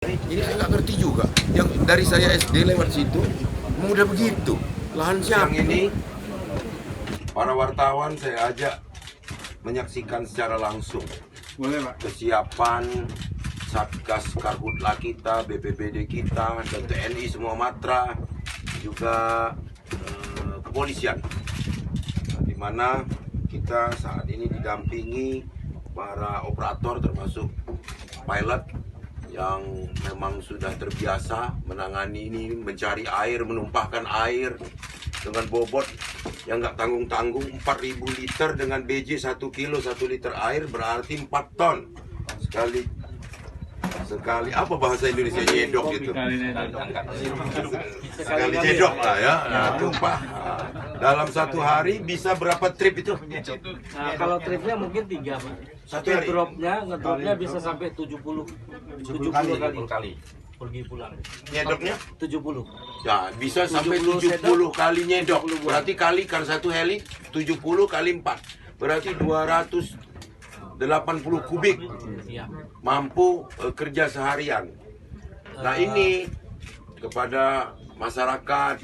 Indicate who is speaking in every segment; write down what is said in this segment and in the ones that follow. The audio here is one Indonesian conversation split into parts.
Speaker 1: Ini saya nggak ngerti juga. Yang dari saya SD lewat situ, udah begitu. Lahan siapa?
Speaker 2: Yang ini, para wartawan saya ajak menyaksikan secara langsung.
Speaker 3: Boleh, Pak.
Speaker 2: Kesiapan Satgas Karhutla kita, BPBD kita, dan TNI semua matra, juga kepolisian. Di mana kita saat ini didampingi para operator termasuk pilot yang memang sudah terbiasa menangani ini, mencari air, menumpahkan air dengan bobot yang nggak tanggung-tanggung 4.000 liter dengan BJ 1 kilo 1 liter air berarti 4 ton sekali apa bahasa Indonesia nyedok gitu, sekali nyedok lah ya. Nah, tumpah dalam satu hari bisa berapa trip itu?
Speaker 4: Nah, kalau tripnya mungkin 3, Pak.
Speaker 2: Satu hari?
Speaker 4: Ngedropnya bisa sampai 70 kali. Pergi pulang.
Speaker 2: Nyedoknya
Speaker 4: 70.
Speaker 2: ya bisa sampai 70 kali nyedok, berarti kalikan satu heli 70 kali 4 berarti 280 kubik mampu kerja seharian. Nah, ini kepada masyarakat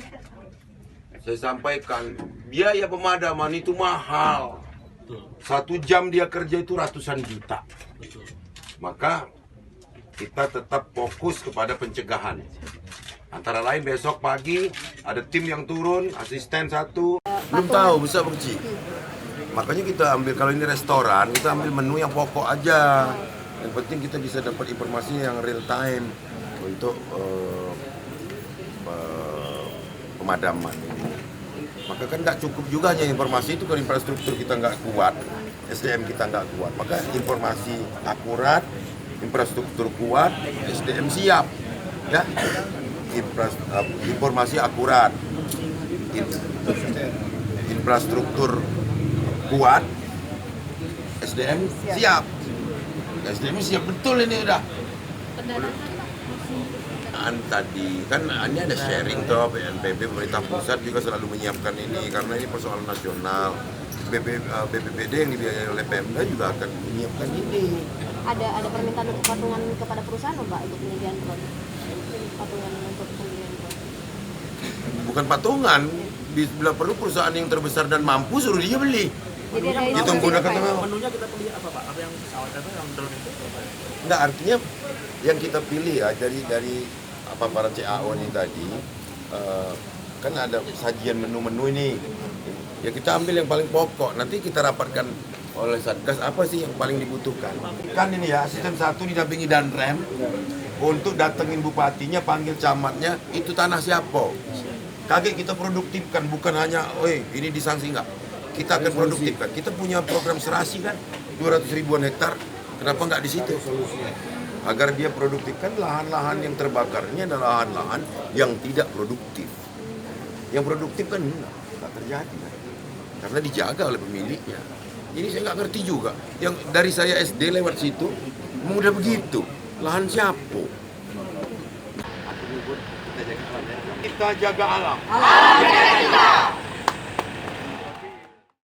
Speaker 2: saya sampaikan, biaya pemadaman itu mahal. 1 jam dia kerja itu ratusan juta. Maka kita tetap fokus kepada pencegahan. Antara lain besok pagi ada tim yang turun, asisten 1.
Speaker 1: Belum tahu bisa berci. Makanya kita ambil, kalau ini restoran, kita ambil menu yang pokok aja. Yang penting kita bisa dapat informasi yang real time untuk pemadaman. Maka kan nggak cukup juga hanya informasi itu, kalau infrastruktur kita nggak kuat, SDM kita nggak kuat. Maka informasi akurat, infrastruktur kuat, SDM siap, ya. Informasi akurat, infrastruktur kuat, SDM siap. SDM siap betul ini udah. Tadi kan ini ada sharing toh, BNPB pemerintah pusat juga selalu menyiapkan ini karena ini persoalan nasional. BPBD yang dibiayai oleh Pemda juga akan menyiapkan ini.
Speaker 5: Ada permintaan untuk patungan kepada perusahaan, Mbak, untuk penyediaan produk. Patungan untuk penyediaan produk.
Speaker 1: Bukan patungan, bila perlu perusahaan yang terbesar dan mampu suruh dia beli.
Speaker 5: Jadi ada
Speaker 1: Itu menggunakan
Speaker 4: Menunya kita pilih apa, Pak? Apa yang pesawat itu yang drone itu apa ya?
Speaker 1: Enggak, artinya yang kita pilih ya dari apa para CAO ini tadi, kan ada sajian menu-menu ini. Ya kita ambil yang paling pokok, nanti kita rapatkan oleh Satgas apa sih yang paling dibutuhkan. Kan ini ya, asisten 1 didampingi Danrem untuk datengin bupatinya, panggil camatnya, itu tanah siapa. Kaget kita produktifkan, bukan hanya, ini disanksi enggak. Kita akan produktifkan. Kita punya program serasi kan, 200 ribuan hektar. Kenapa nggak di situ? Agar dia produktifkan lahan-lahan yang terbakar. Ini adalah lahan-lahan yang tidak produktif. Yang produktif kan nggak terjadi kan? Karena dijaga oleh pemiliknya. Ini saya nggak ngerti juga. Yang dari saya SD lewat situ, udah begitu. Lahan siapa?
Speaker 2: Kita jaga alam.
Speaker 5: Alam jaga kita.